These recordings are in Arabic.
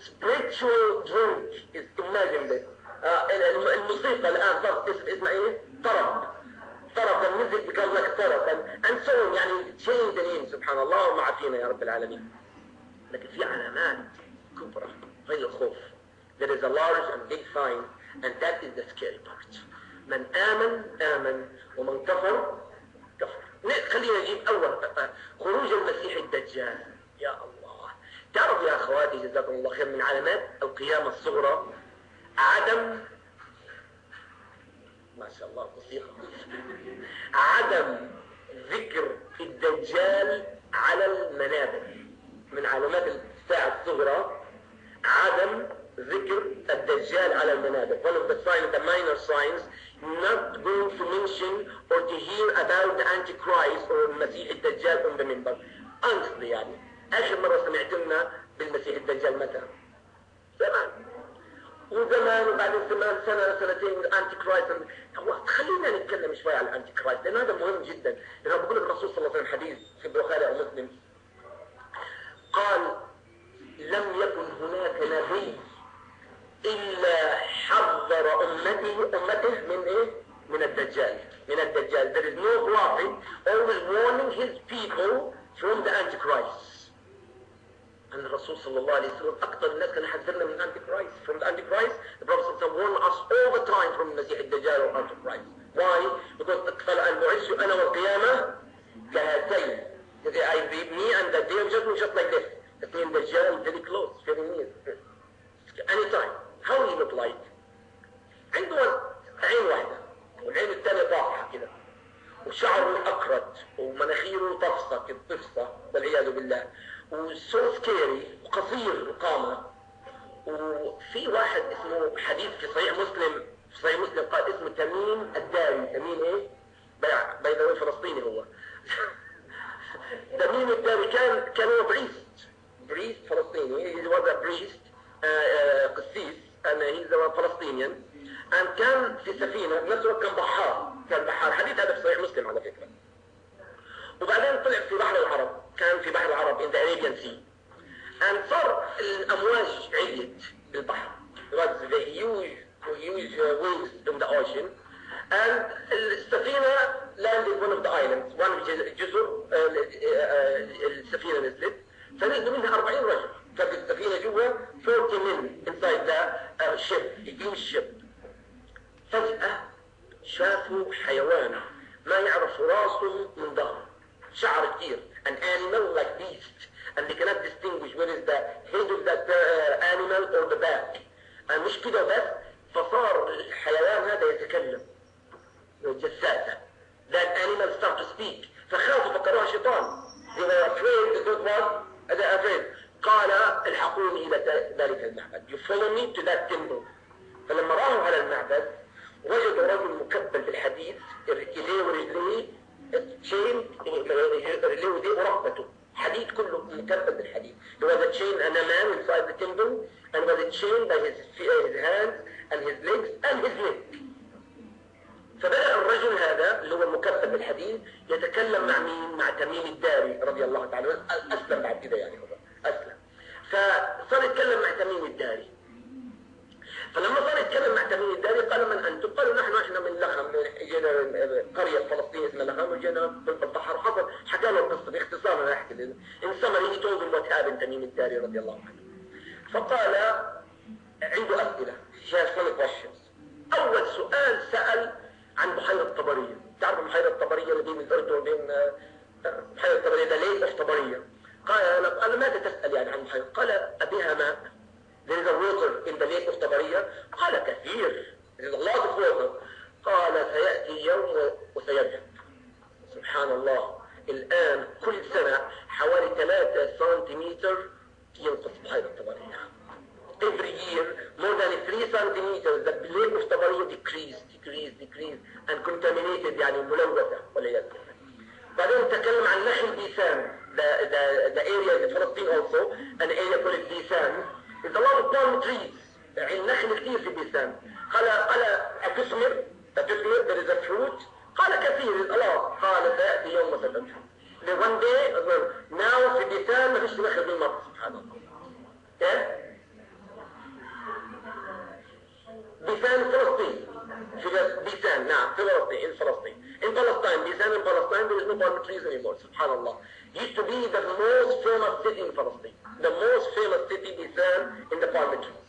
spiritual drink is imagine this. الموسيقى الآن صارت اسمها إيه؟ طرب. طرب الميوزك becomes like طرب and so on يعني change the name سبحان الله وما عافينا يا رب العالمين. لكن في علامات كبرى غير الخوف. There is a large and big sign and that is the scary part. من آمن ومن كفر. خلينا نجيب أول خروج المسيح الدجال. يا الله تعرف يا أخواتي جزاكم الله خير من علامات القيامة الصغرى عدم ما شاء الله موسيقى عدم ذكر الدجال على المنابر. من علامات الساعة الصغرى عدم ذكر الدجال على المنابر. One of the signs, the minor signs, not going to mention or to hear about the Antichrist or المسيح الدجال on the minbar. Honestly يعني آخر مرة سمعت لنا بالمسيح الدجال متى؟ زمان. وزمان وبعدين سنة سنتين الانتي كرايست. خلينا نتكلم شوي على الانتي كرايست لان هذا مهم جدا. لانه بقول الرسول صلى الله عليه وسلم حديث في البخاري او مسلم قال لم يكن هناك نبي الا حذر امته من ايه؟ من الدجال. There is no prophet always warning his people from the antichrist. أن الرسول صلى الله عليه وسلم أكثر الناس كان يحذرنا من الأنتيكرايست. From the Antichrist, the Prophet صلى الله عليه وسلم warned us all the time from المسيح الدجال or Antichrist. Why? Because قال المعز أنا والقيامة كهاتين. I read me and the day of judgment just like this. That means Dajjal very close, very near. Anytime. How will he look like? عنده عين واحدة والعين الثانية طاحة كده وشعره أكرت ومناخيره تفصى كده تفصى والعياذ بالله. وسو سكيري وقصير القامة. وفي واحد اسمه حديث في صحيح مسلم قال اسمه تميم الداري. تميم ايه؟ بيضاوي فلسطيني هو. تميم الداري كان هو بريست فلسطيني. he was a priest قسيس and he's a Palestinian and كان في سفينة نفسه كان بحار. حديث هذا في صحيح مسلم على فكرة. وبعدين طلع في بحر العرب. كان في بحر العرب in the Arabian Sea and صار الأمواج عليت بالبحر. There was the huge waves in the ocean and السفينة landed one of the islands. one of الجزر السفينة نزلت فنزلوا منها 40 رجل. كانت السفينة جوا 40 men inside the ship, a huge ship. فجأة شافوا حيوان ما يعرفوا راسه من ظهره. شعر كتير. An animal like beast and they cannot distinguish where is the head of that animal or the back. مش كده بس فصار الحيوان هذا يتكلم جساسة. That animal start to speak. فخافوا فكروها شيطان. They were afraid. They thought what? They afraid. قال الحقوني إلى ذلك المعبد. You follow me to that temple. فلما راحوا على المعبد وجدوا رجل مكبل بالحديد إليه ورجليه chain رجليه وديه ورقبته حديد كله مكبل بالحديد. There was a chain and a man inside the temple and was a chain by his hands and his legs and his neck. فبدأ الرجل هذا اللي هو المكبل بالحديد يتكلم مع مين؟ مع تميم الداري رضي الله تعالى عنه. أسلم بعد كده يعني هو أسلم. فصار يتكلم مع تميم الداري. فلما صار يتكلم مع تميم الداري قال من أنتم؟ قالوا احنا من لخم جينا قرية فلسطينية اسمها لخم وجينا بالبحر. حصل حكى له القصة باختصار. أنا أحكي لك. In summary he told him what happened تميم الداري رضي الله عنه. فقال عنده أسئلة. He has some questions. أول سؤال سأل عن بحيرة طبرية. تعرف بحيرة طبرية اللي بين الأردن وبين بحيرة طبرية ده ليه طبرية؟ قال ماذا تسأل يعني عن بحيرة؟ قال أبيها ماء. There is a water in the lake of طبرية. قال كثير. There is a lot of water. قال سيأتي يوم وسيذهب. سبحان الله. الآن كل سنة حوالي 3 سنتيمتر ينقص بحيرة طبرية. Every year more than 3 centimeters the lake of طبرية decrease and contaminated يعني ملوثة والعياذ بالله. بعدين تكلم عن نخل بيسان. The area in Palestine also an area called بيسان. There's a lot of palm trees. النخل كثير في بيسان. قال أتثمر there is a fruit. قال كثير a lot. قال سيأتي يوم وستذهب. One day now في بيسان ما فيش نخل بالمرة. سبحان الله. بيسان فلسطين. في بيسان نعم في فلسطين in Palestine. In Palestine, Bisan in Palestine, there is no palm trees anymore. Subhanallah. Used to be the most famous city in Palestine. The most famous city Bisan in the palm trees.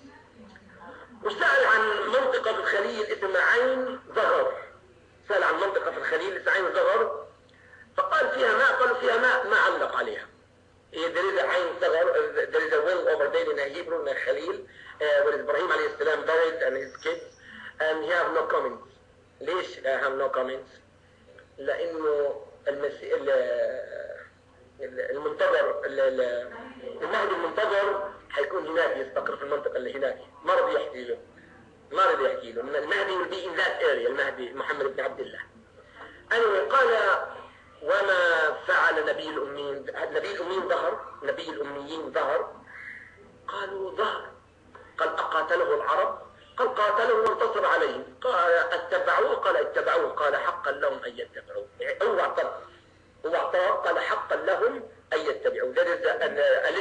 وسأل عن منطقة في الخليل اسمها عين زغر. سأل عن منطقة في الخليل اسمها عين زغر. فقال فيها ماء، قالوا فيها ماء، ما علق عليها. There is a عين زغر, there is a well over there in Hebrew, in Khalil, where Ibrahim عليه السلام buried and his kids, and he have no comments. ليش have no comments؟ لأنه المنتظر المهدي المنتظر حيكون هناك، يستقر في المنطقة اللي هناك. ما رضي يحكي له، ما رضي يحكي له. المهدي will be in that area. المهدي محمد بن عبد الله. anyway قال وما فعل نبي الأميين؟ نبي الأميين ظهر، نبي الأميين ظهر. قالوا ظهر. قال أقاتله العرب؟ قال قاتله وانتصر عليهم. قال اتبعوه؟ قال اتبعوه. قال حقا لهم أن يتبعوه. هو اعترف قال حقا لهم أن يتبعوه. That is a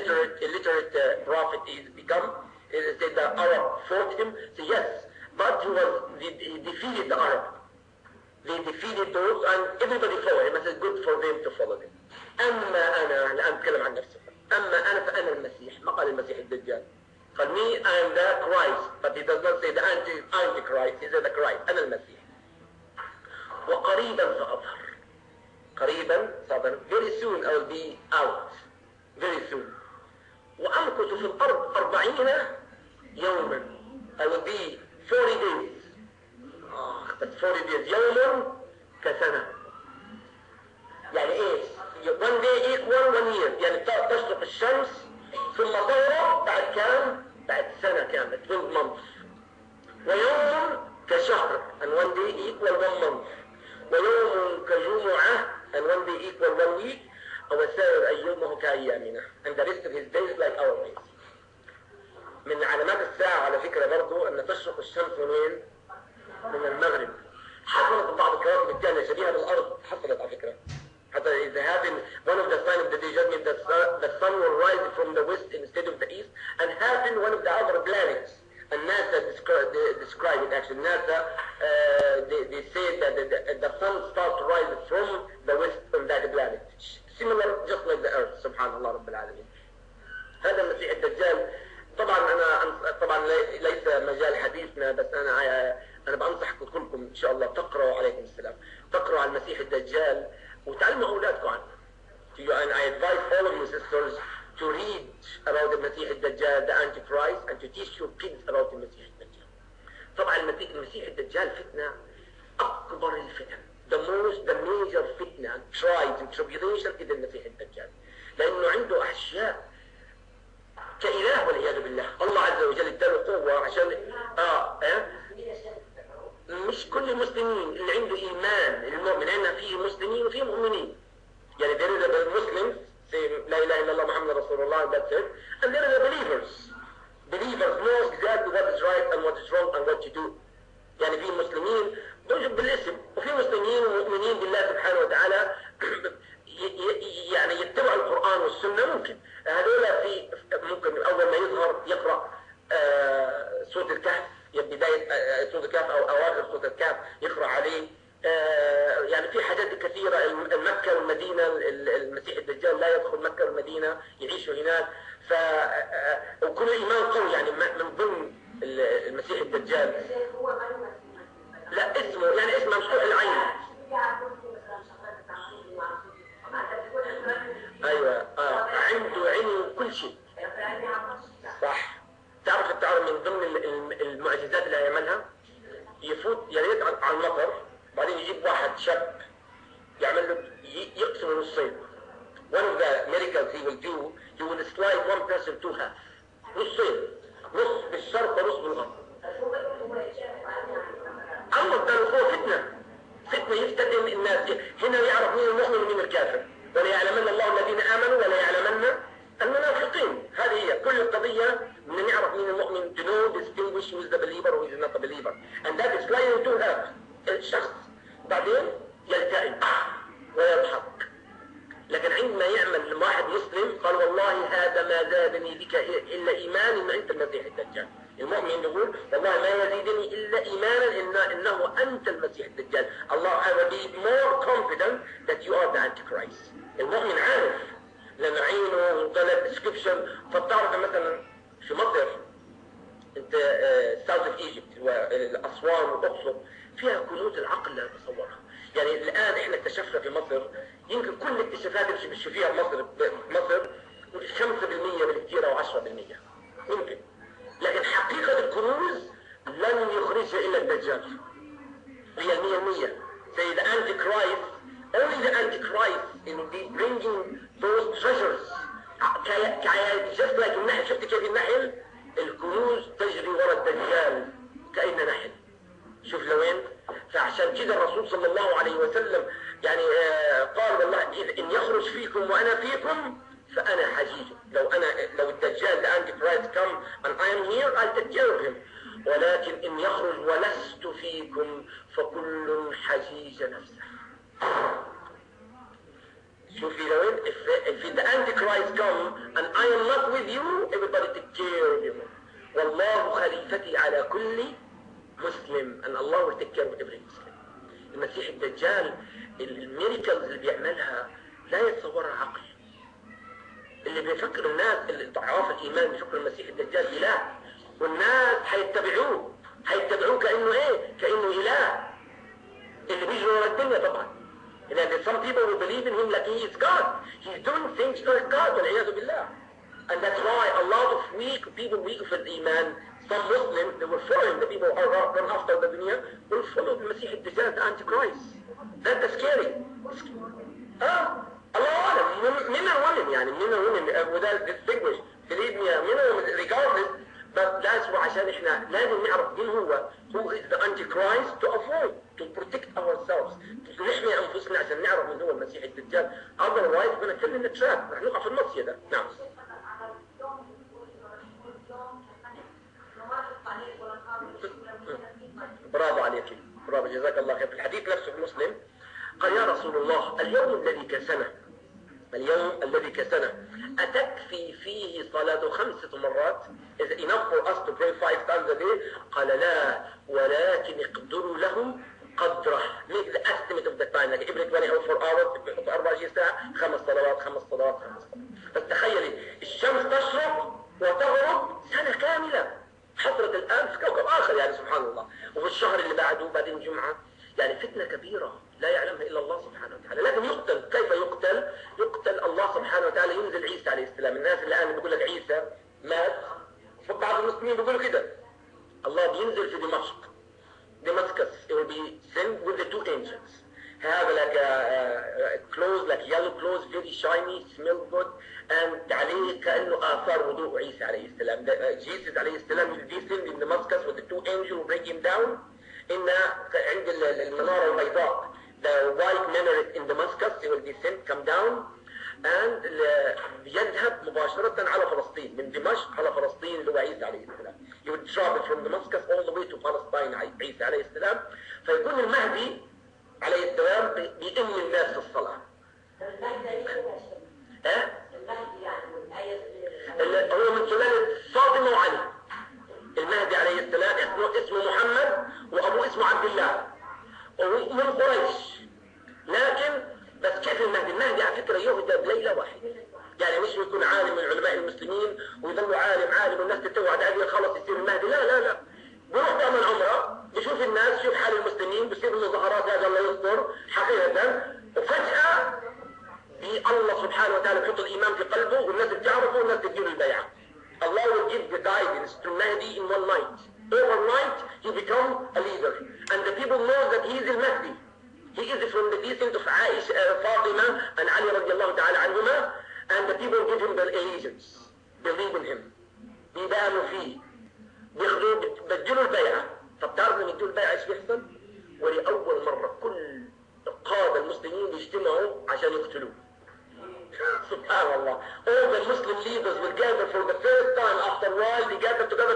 literate prophet is become. It said the Arab fought him. So yes, but he defeated the Arab. They defeated those and everybody followed him. It's good for them to follow them. أما أنا الآن أتكلم عن نفسي. أما أنا فأنا المسيح. ما قال المسيح الدجال. قال me I am the Christ, but he does not say the anti-Christ. He said the Christ. أنا المسيح. وقريبا سأظهر. قريبا سأظهر. Very soon I will be out. Very soon. وأمكث في الأرض 40 يوما. I will be 40 days. But 40 days. يوم كسنة. يعني ايه؟ one day equal 1 year. يعني تشرق الشمس ثم تغرب بعد كام؟ بعد سنة كاملة 12 months. ويوم كشهر and 1 day equal 1 month. ويوم كجمعة and 1 day equal 1 week. وسائر أيامه كأيامنا and the rest of his days like our days. من علامات الساعة على فكرة برضو أن تشرق الشمس منين؟ من المغرب. حصلت بعض الكواكب الثانية شبيهة بالأرض، حصلت على فكرة. حتى إذا happened one of the signs of the day judgment the sun will rise from the west instead of the east and happen one of the other planets. And NASA describe it actually. NASA they say that the sun starts to rise from the west on that planet. Similar just like the earth. Subhanallah Rabbil Alamin. هذا المسيح الدجال. طبعا طبعا ليس مجال حديثنا، بس أنا بنصحكم كلكم إن شاء الله تقرأوا عليكم السلام، تقرأوا عن المسيح الدجال وتعلموا أولادكم عنه. And I advise all of you sisters to read about the مسيح الدجال, the Antichrist, and to teach your kids about the مسيح الدجال. طبعا المسيح الدجال فتنة أكبر الفتن. The major فتنة and trials and tribulation is المسيح الدجال. لأنه عنده أشياء كإله والعياذ بالله. الله عز وجل اداله قوة عشان مش كل المسلمين اللي عنده إيمان المؤمن، لأن فيه مسلمين وفيه مؤمنين. يعني there is a Muslims say لا إله إلا الله محمد رسول الله that's it, and there is a believers know exactly what is right and what is wrong and what to do. يعني فيه مسلمين بوجب بالاسم، وفي مسلمين ومؤمنين بالله سبحانه وتعالى يعني يتبعوا القرآن والسنة. ممكن هذول في ممكن أول ما يظهر يقرأ سورة الكهف، بداية سورة الكهف أو أواخر سورة الكهف يقرأ عليه. يعني في حاجات كثيرة. مكة والمدينة المسيح الدجال لا يدخل مكة والمدينة، يعيشوا هناك. وكل إيمان قوي يعني من ضمن المسيح الدجال. لا اسمه يعني اسمه مفتوح العين. ايوه عنده علم كل شيء صح. تعرف من ضمن المعجزات اللي هيعملها يفوت يا ريت على المطر، بعدين يجيب واحد شاب يعمل له يقسم نصين. One of the miracles he will do, he will slide one person to half. نصين، نص بالشرق ونص بالغرب. الله اداله قوة فتنة يفتتن الناس. هنا يعرف مين المؤمن ومين الكافر. ولا يعلمن الله الذين آمنوا ولا يعلمن المنافقين. هذه هي كل القضية، من يعرف مين المؤمن. To know, distinguish who is the believer who is not a believer. And that is sliding to half. الشخص بعدين يلتئم ويضحك. لكن عندما يعمل واحد مسلم قال والله هذا ما زادني بك إلا إيمان إن أنت الدجال. المؤمن يقول والله ما يزيدني إلا إيمانا إنه أنت المسيح الدجال. الله I will be more confident that you are the Antichrist. المؤمن عارف لأن عينه وطلب description. فبتعرف مثلا في مصر انت ساوث اوف ايجيبت والاسوان والاقصر فيها كنوز العقل لا يتصورها. يعني الان احنا اكتشفنا في مصر يمكن كل الاكتشافات اللي بتشوفيها في مصر 5% بالكثير او 10% يمكن، لكن حقيقه الكنوز لن يخرجها الا الدجال. هي 100% زي the Antichrist. Only the Antichrist will be bringing those treasures. just like النحل. شفت كيف النحل الكنوز تجري وراء الدجال كأن نحل. شوف لوين. فعشان كده الرسول صلى الله عليه وسلم يعني قال والله إن يخرج فيكم وأنا فيكم فأنا حجيج. لو الدجال the Antichrist come and I am here I'll take care of him. ولكن إن يخرج ولست فيكم فكل حجيج نفسه. شوفي لوين. if the Antichrist come and I am not with you everybody take care of him. والله خليفتي على كل مسلم and Allah will take care of every Muslim. المسيح الدجال الميريكلز اللي بيعملها لا يتصورها عقل. اللي بيفكر الناس اللي ضعاف الإيمان بيفكر المسيح الدجال إله، والناس هيتبعوه كأنه إيه؟ كأنه إله اللي بيجري ورا الدنيا طبعا. And some people will believe in him like he is God. He's doing things like God والعياذ بالله. And that's why a lot of people weak of الإيمان, some Muslims they will follow him. The people who run after the dunya will follow the Masih al-Dajjal, the Antichrist. That's scary. الله أعلم من الولم يعني من الولم وده distinguish believe me من regardless. But that's why عشان احنا لازم نعرف مين هو who is the Antichrist to avoid to protect ourselves. نحمي أنفسنا عشان نعرف من هو المسيح الدجال. Otherwise we're gonna fall in the trap. رح نقع في المصيدة ده. نعم. برافو عليك. برافو جزاك الله خير. في الحديث نفسه في مسلم قال يا رسول الله اليوم الذي كسنه أتكفي فيه صلاة 5 مرات؟ Is it enough for us to pray 5 times a day؟ قال لا ولكن اقدروا له قدره. make the estimate of the time like every 24 hours في 24 ساعة 5 صلوات. بس تخيلي الشمس تشرق وتغرب سنة كاملة حصلت الآن في كوكب آخر يعني سبحان الله. وفي الشهر اللي بعده بعدين جمعة يعني فتنة كبيرة لا يعلمها إلا الله سبحانه وتعالى. لكن يقتل. كيف يقتل؟ يقتل الله سبحانه وتعالى. ينزل عيسى عليه السلام. الناس اللي الآن بيقول لك عيسى مات بعض المسلمين بيقولوا كده. الله بينزل في Damascus. It will be sent with the 2 angels. Have like a clothes like yellow clothes very shiny smell good and عليه كأنه آثار وضوء عيسى عليه السلام. Jesus عليه السلام will be sent in Damascus with the 2 angels will bring him down. إن عند المنارة البيضاء the white minaret in Damascus it will be sent come down and يذهب مباشرة على فلسطين من دمشق على فلسطين اللي هو عيسى عليه السلام. he would travel from Damascus all the way to Palestine عيسى عليه السلام. فيكون المهدي عليه السلام بيئم الناس في الصلاة. هو من سلالة فاطمة وعلي. المهدي عليه السلام اسمه محمد وأبوه اسمه عبد الله ومن قريش. لكن بس كيف المهدي على فكرة يهدى بليلة واحدة. يعني مش يكون عالم من علماء المسلمين ويظل عالم والناس تتوعد عليه خلص يصير المهدي. لا بيروح بيعمل عمرة بيشوف الناس شوف حال المسلمين بيصير له ظهرات هذا الله يستر حقيقة. وفجأة الله سبحانه وتعالى يحط الإيمان في قلبه والناس بتعرفه والناس تديله البيعة. Allah will give the guidance to Mahdi in one night. Overnight, he become a leader. And the people know that he is al-Mahdi. He is from the descent of Fatima and Ali radiallahu ta'ala anhuma. And the people give him the allegiance. Believe in him. بيبانوا فيه. بدلوا البيعة. طب تعرف لما يدوا البيعة ايش بيحصل؟ ولأول مرة كل قادة المسلمين يجتمعوا عشان يقتلوه. Subhanallah. All the Muslim leaders will gather for the first time after a while. They gather together